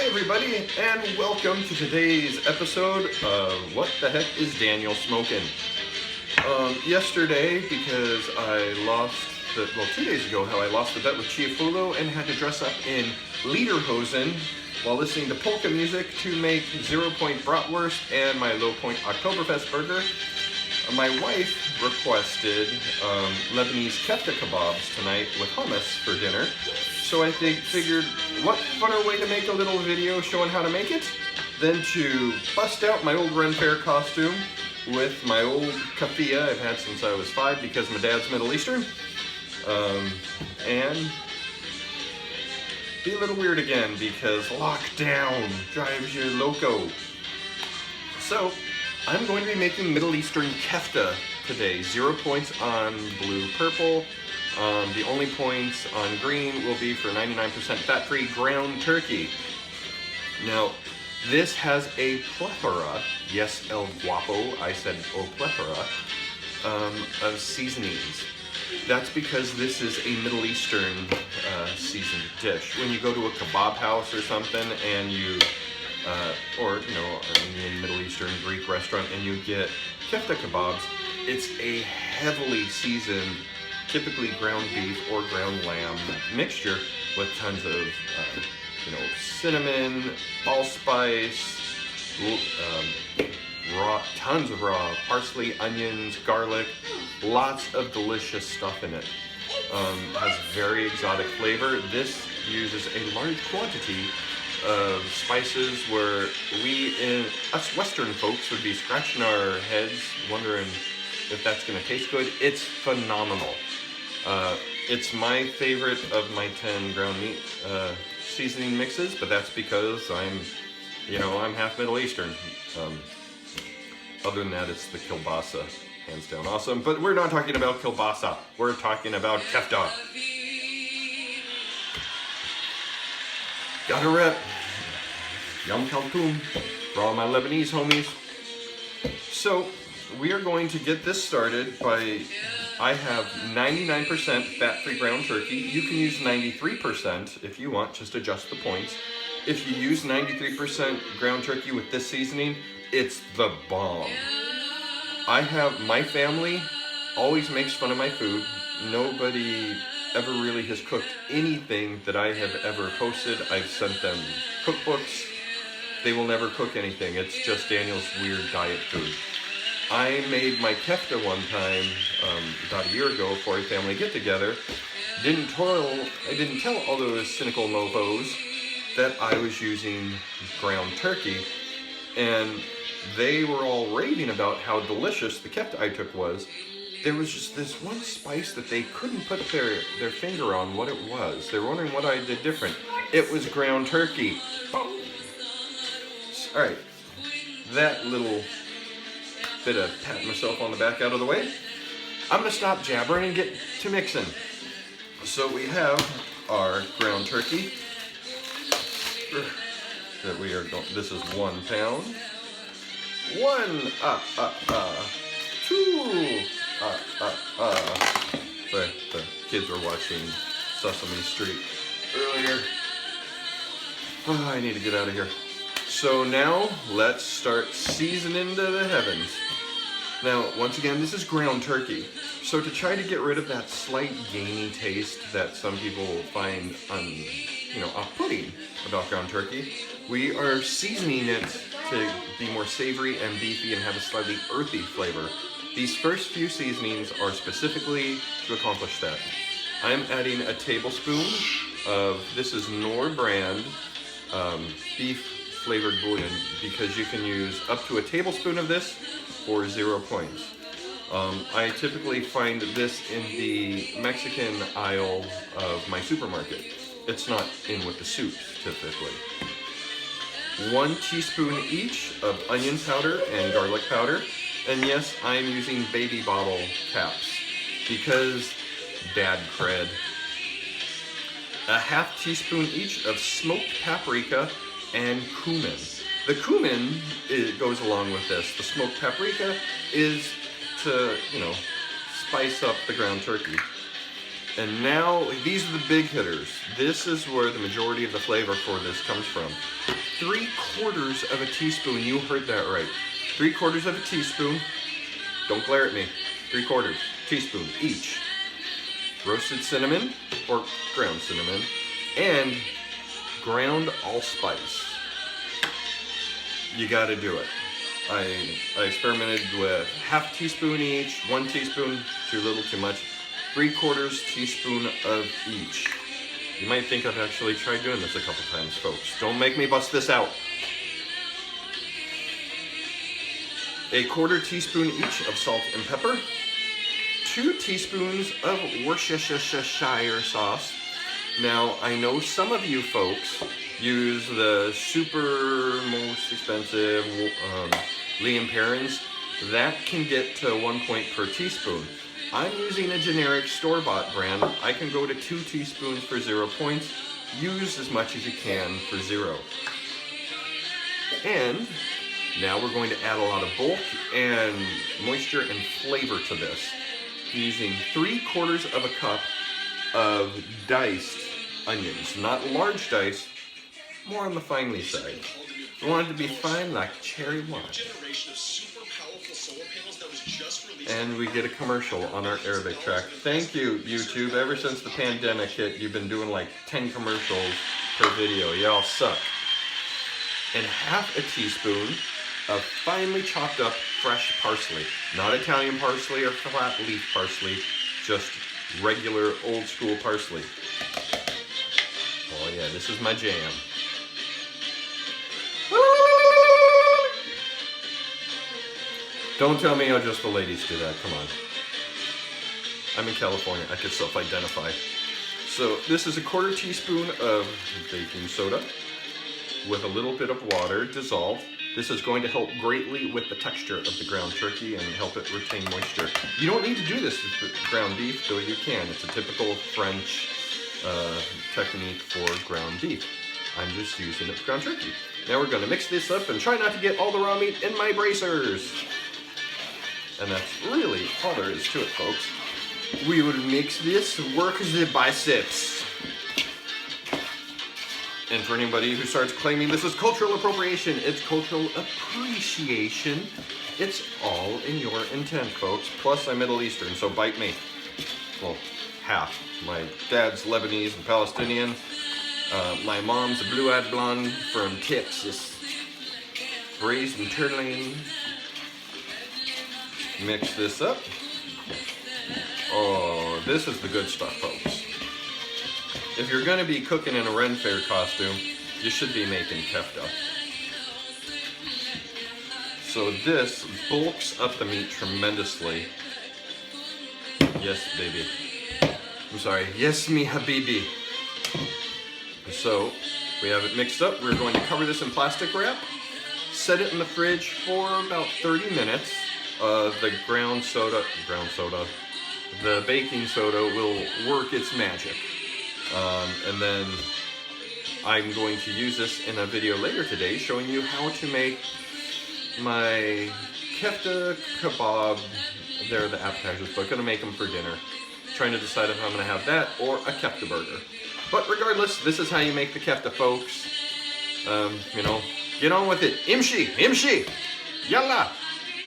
everybody, and welcome to today's episode of What the Heck is Daniel Smoking? Yesterday, because I lost the, 2 days ago, I lost the bet with Chiafulo and had to dress up in lederhosen while listening to polka music to make 0 Point bratwurst and my Low Point Oktoberfest burger. My wife requested Lebanese Kefta kebabs tonight with hummus for dinner. So I figured, what funner way to make a little video showing how to make it than to bust out my old Ren Faire costume with my old Kafta I've had since I was 5 because my dad's Middle Eastern. And be a little weird again because lockdown drives you loco. So I'm going to be making Middle Eastern Kefta today. 0 points on blue purple. The only points on green will be for 99% fat-free ground turkey. Now, this has a plethora, yes, el guapo, I said o plethora, of seasonings. That's because this is a Middle Eastern seasoned dish. When you go to a kebab house or something and you, or you know, a Middle Eastern Greek restaurant and you get kefta kebabs, it's a heavily seasoned, typically ground beef or ground lamb mixture with tons of, cinnamon, allspice, tons of raw parsley, onions, garlic, lots of delicious stuff in it. Has very exotic flavor. This uses a large quantity of spices where us Western folks would be scratching our heads wondering if that's going to taste good. It's phenomenal. It's my favorite of my 10 ground meat seasoning mixes, but that's because I'm half Middle Eastern. Other than that, it's the kielbasa, hands down awesome. But we're not talking about kielbasa. We're talking about kefta. Got a rep. Yum kalkum for all my Lebanese homies. So we are going to get this started by, I have 99% fat-free ground turkey. You can use 93% if you want, just adjust the points. If you use 93% ground turkey with this seasoning, it's the bomb. My family always makes fun of my food. Nobody ever really has cooked anything that I have ever posted. I've sent them cookbooks. They will never cook anything. It's just Daniel's weird diet food. I made my kefta one time, about a year ago for a family get-together. I didn't tell all those cynical mofos that I was using ground turkey, and they were all raving about how delicious the kefta I took was. There was just this one spice that they couldn't put their finger on what it was. They were wondering what I did different. It was ground turkey. Alright, that little bit of patting myself on the back out of the way. I'm going to stop jabbering and get to mixing. So we have our ground turkey that we are going, this is 1 pound. 1, 2, the kids were watching Sesame Street earlier. Oh, I need to get out of here. So now let's start seasoning to the heavens. Now, once again, this is ground turkey. So to try to get rid of that slight gamey taste that some people find off-putting about ground turkey, we are seasoning it to be more savory and beefy and have a slightly earthy flavor. These first few seasonings are specifically to accomplish that. I'm adding a tablespoon of, this is Knorr brand, beef flavored bouillon, because you can use up to a tablespoon of this for 0 points. I typically find this in the Mexican aisle of my supermarket. It's not in with the soups, typically. 1 teaspoon each of onion powder and garlic powder. And yes, I'm using baby bottle caps because dad cred. A ½ teaspoon each of smoked paprika and cumin. The cumin goes along with this. The smoked paprika is to, spice up the ground turkey. And now, these are the big hitters. This is where the majority of the flavor for this comes from. 3/4 of a teaspoon, you heard that right. 3/4 of a teaspoon, don't glare at me, 3/4 teaspoon each. Roasted cinnamon, or ground cinnamon, and ground allspice. You gotta do it. I experimented with 1/2 teaspoon each, 1 teaspoon, too little, too much. 3/4 teaspoon of each. You might think I've actually tried doing this a couple times, folks. Don't make me bust this out. 1/4 teaspoon each of salt and pepper. 2 teaspoons of Worcestershire sauce. Now, I know some of you folks use the super most expensive Ren Faire's. That can get to 1 point per teaspoon. I'm using a generic store-bought brand. I can go to 2 teaspoons for 0 points. Use as much as you can for 0. And now we're going to add a lot of bulk and moisture and flavor to this. Using 3/4 of a cup of diced onions. Not large dice, more on the finely side. I want it to be fine like cherry wine. And we get a commercial on our Arabic track. Thank you, YouTube. Ever since the pandemic hit, you've been doing like 10 commercials per video. Y'all suck. And 1/2 teaspoon of finely chopped up fresh parsley. Not Italian parsley or flat leaf parsley, just regular old school parsley. Oh yeah, this is my jam. Don't tell me how just the ladies do that, come on. I'm in California, I can self-identify. So this is 1/4 teaspoon of baking soda with a little bit of water dissolved. This is going to help greatly with the texture of the ground turkey and help it retain moisture. You don't need to do this with ground beef, though you can. It's a typical French technique for ground beef. I'm just using it for ground turkey. Now we're going to mix this up and try not to get all the raw meat in my bracers. And that's really all there is to it, folks. We will mix this, work the biceps. And for anybody who starts claiming this is cultural appropriation, it's cultural appreciation. It's all in your intent, folks. Plus, I'm Middle Eastern, so bite me. Well, half. My dad's Lebanese and Palestinian. My mom's a blue-eyed blonde from Texas. Raised in Turlane. Mix this up. Oh, this is the good stuff, folks. If you're going to be cooking in a Ren Faire costume, you should be making kefta. So this bulks up the meat tremendously. Yes, baby. I'm sorry. Yes, me habibi. So we have it mixed up. We're going to cover this in plastic wrap. Set it in the fridge for about 30 minutes. The the baking soda will work its magic. And then I'm going to use this in a video later today showing you how to make my kefta kabab. They're the appetizers, but I'm going to make them for dinner. Trying to decide if I'm going to have that or a kefta burger. But regardless, this is how you make the kefta, folks. You know, get on with it. Imshi, imshi, yalla.